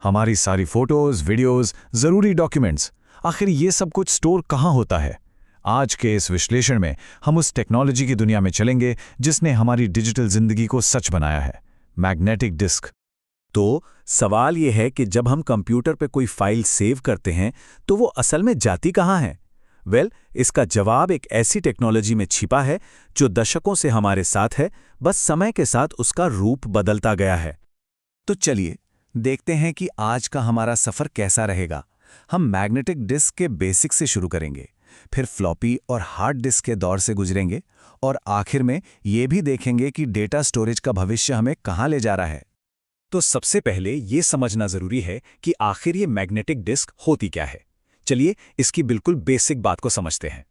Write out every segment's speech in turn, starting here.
हमारी सारी photos, videos, जरूरी डॉक्यूमेंट्स, आखिर ये सब कुछ स्टोर कहाँ होता है? आज के इस विश्लेषण में हम उस टेक्नोलॉजी की दुनिया में चलेंगे जिसने हमारी डिजिटल जिंदगी को सच बनाया है, मैग्नेटिक डिस्क। तो सवाल यह है कि जब हम कंप्यूटर पे कोई फाइल सेव करते हैं तो वो असल में जाती कहाँ है? इसका जवाब एक ऐसी टेक्नोलॉजी में छिपा है जो दशकों से हमारे साथ है, बस समय के साथ उसका रूप बदलता गया है। तो चलिए देखते हैं कि आज का हमारा सफर कैसा रहेगा। हम मैग्नेटिक डिस्क के बेसिक से शुरू करेंगे, फिर फ्लॉपी और हार्ड डिस्क के दौर से गुजरेंगे और आखिर में ये भी देखेंगे कि डेटा स्टोरेज का भविष्य हमें कहाँ ले जा रहा है। तो सबसे पहले ये समझना जरूरी है कि आखिर ये मैग्नेटिक डिस्क होती क्या है। चलिए इसकी बिल्कुल बेसिक बात को समझते हैं।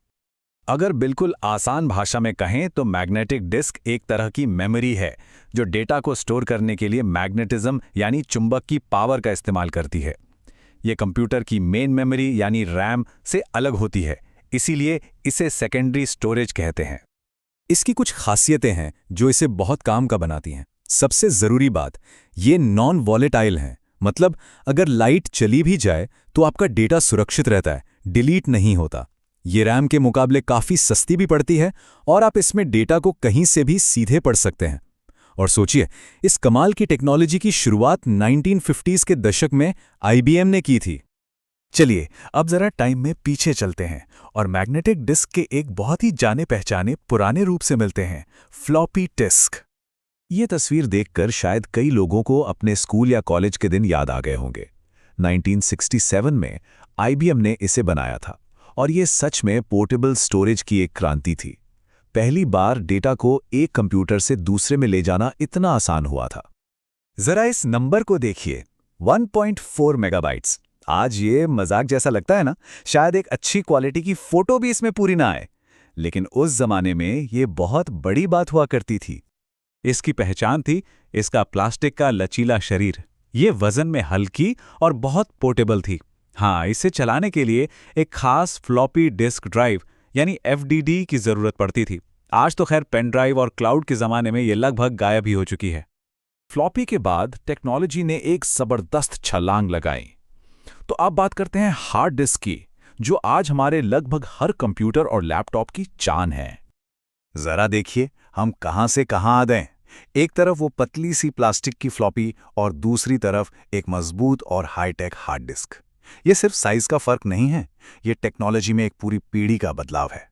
अगर बिल्कुल आसान भाषा में कहें तो मैग्नेटिक डिस्क एक तरह की मेमोरी है जो डेटा को स्टोर करने के लिए मैग्नेटिज्म यानी चुंबक की पावर का इस्तेमाल करती है। ये कंप्यूटर की मेन मेमोरी यानी रैम से अलग होती है, इसीलिए इसे सेकेंडरी स्टोरेज कहते हैं। इसकी कुछ खासियतें हैं जो इसे बहुत काम का बनाती हैं। सबसे ज़रूरी बात, ये नॉन वॉलेटाइल हैं, मतलब अगर लाइट चली भी जाए तो आपका डेटा सुरक्षित रहता है, डिलीट नहीं होता। ये रैम के मुकाबले काफ़ी सस्ती भी पड़ती है और आप इसमें डेटा को कहीं से भी सीधे पढ़ सकते हैं। और सोचिए, इस कमाल की टेक्नोलॉजी की शुरुआत 1950s के दशक में IBM ने की थी। चलिए अब जरा टाइम में पीछे चलते हैं और मैग्नेटिक डिस्क के एक बहुत ही जाने पहचाने पुराने रूप से मिलते हैं, फ्लॉपी डिस्क। ये तस्वीर देखकर शायद कई लोगों को अपने स्कूल या कॉलेज के दिन याद आ गए होंगे। 1967 में IBM ने इसे बनाया था और ये सच में पोर्टेबल स्टोरेज की एक क्रांति थी। पहली बार डेटा को एक कंप्यूटर से दूसरे में ले जाना इतना आसान हुआ था। जरा इस नंबर को देखिए, 1.4 मेगाबाइट्स। आज ये मजाक जैसा लगता है ना, शायद एक अच्छी क्वालिटी की फोटो भी इसमें पूरी ना आए, लेकिन उस जमाने में ये बहुत बड़ी बात हुआ करती थी। इसकी पहचान थी इसका प्लास्टिक का लचीला शरीर। ये वजन में हल्की और बहुत पोर्टेबल थी। हाँ, इसे चलाने के लिए एक खास फ्लॉपी डिस्क ड्राइव यानी FDD की जरूरत पड़ती थी। आज तो खैर पेन ड्राइव और क्लाउड के जमाने में ये लगभग गायब ही हो चुकी है। फ्लॉपी के बाद टेक्नोलॉजी ने एक जबरदस्त छलांग लगाई। तो अब बात करते हैं हार्ड डिस्क की, जो आज हमारे लगभग हर कंप्यूटर और लैपटॉप की जान है। जरा देखिए हम कहां से कहां आ गए। एक तरफ वो पतली सी प्लास्टिक की फ्लॉपी और दूसरी तरफ एक मजबूत और हाईटेक हार्ड डिस्क। ये सिर्फ साइज का फर्क नहीं है, ये टेक्नोलॉजी में एक पूरी पीढ़ी का बदलाव है।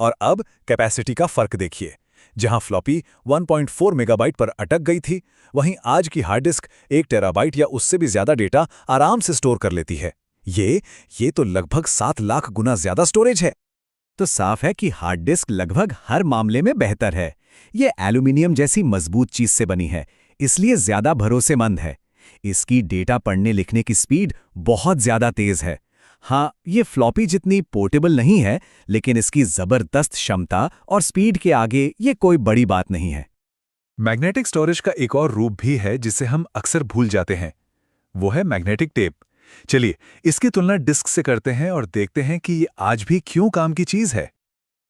और अब कैपेसिटी का फर्क देखिए। जहां फ्लॉपी 1.4 मेगाबाइट पर अटक गई थी, वहीं आज की हार्ड डिस्क 1 टेराबाइट या उससे भी ज्यादा डेटा आराम से स्टोर कर लेती है। ये तो लगभग 7 लाख गुना ज्यादा स्टोरेज है। तो साफ है कि हार्ड डिस्क लगभग हर मामले में बेहतर है। ये एल्यूमिनियम जैसी मजबूत चीज से बनी है, इसलिए ज्यादा भरोसेमंद है। इसकी डेटा पढ़ने लिखने की स्पीड बहुत ज्यादा तेज है। हाँ, ये फ्लॉपी जितनी पोर्टेबल नहीं है, लेकिन इसकी जबरदस्त क्षमता और स्पीड के आगे ये कोई बड़ी बात नहीं है। मैग्नेटिक स्टोरेज का एक और रूप भी है जिसे हम अक्सर भूल जाते हैं, वो है मैग्नेटिक टेप। चलिए इसकी तुलना डिस्क से करते हैं और देखते हैं कि ये आज भी क्यों काम की चीज है।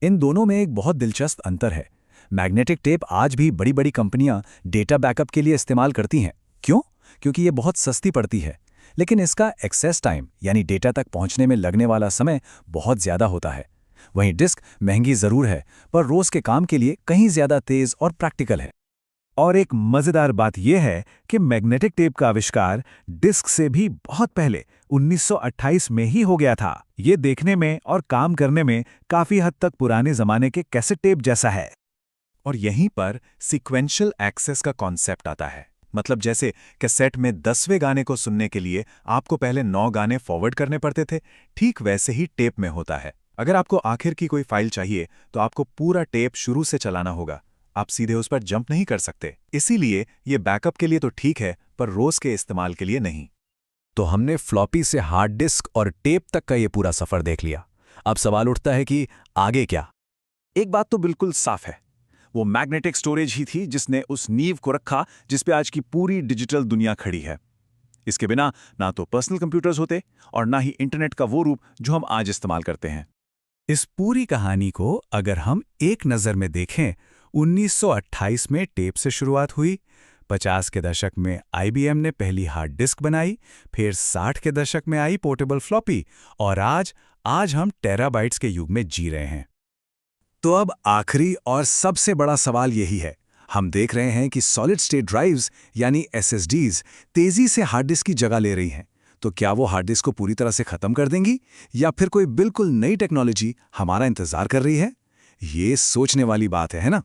इन दोनों में एक बहुत दिलचस्प अंतर है। मैग्नेटिक टेप आज भी बड़ी बड़ी कंपनियां डेटा बैकअप के लिए इस्तेमाल करती हैं। क्यों? क्योंकि ये बहुत सस्ती पड़ती है, लेकिन इसका एक्सेस टाइम यानी डेटा तक पहुंचने में लगने वाला समय बहुत ज्यादा होता है। वहीं डिस्क महंगी जरूर है, पर रोज के काम के लिए कहीं ज्यादा तेज और प्रैक्टिकल है। और एक मजेदार बात यह है कि मैग्नेटिक टेप का आविष्कार डिस्क से भी बहुत पहले 1928 में ही हो गया था। ये देखने में और काम करने में काफी हद तक पुराने जमाने के कैसेट टेप जैसा है। और यहीं पर सीक्वेंशियल एक्सेस का कॉन्सेप्ट आता है। मतलब जैसे कैसेट में 10वें गाने को सुनने के लिए आपको पहले 9 गाने फॉरवर्ड करने पड़ते थे, ठीक वैसे ही टेप में होता है। अगर आपको आखिर की कोई फाइल चाहिए तो आपको पूरा टेप शुरू से चलाना होगा, आप सीधे उस पर जंप नहीं कर सकते। इसीलिए ये बैकअप के लिए तो ठीक है, पर रोज के इस्तेमाल के लिए नहीं। तो हमने फ्लॉपी से हार्ड डिस्क और टेप तक का ये पूरा सफर देख लिया। अब सवाल उठता है कि आगे क्या? एक बात तो बिल्कुल साफ है, वो मैग्नेटिक स्टोरेज ही थी जिसने उस नींव को रखा जिस पे आज की पूरी डिजिटल दुनिया खड़ी है। इसके बिना ना तो पर्सनल कंप्यूटर्स होते और ना ही इंटरनेट का वो रूप जो हम आज इस्तेमाल करते हैं। इस पूरी कहानी को अगर हम एक नज़र में देखें, 1928 में टेप से शुरुआत हुई, 50 के दशक में IBM ने पहली हार्ड डिस्क बनाई, फिर 60 के दशक में आई पोर्टेबल फ्लॉपी, और आज हम टेराबाइट्स के युग में जी रहे हैं। तो अब आखिरी और सबसे बड़ा सवाल यही है। हम देख रहे हैं कि सॉलिड स्टेट ड्राइव्स यानी SSDs तेजी से हार्ड डिस्क की जगह ले रही हैं। तो क्या वो हार्ड डिस्क को पूरी तरह से खत्म कर देंगी या फिर कोई बिल्कुल नई टेक्नोलॉजी हमारा इंतजार कर रही है? ये सोचने वाली बात है ना?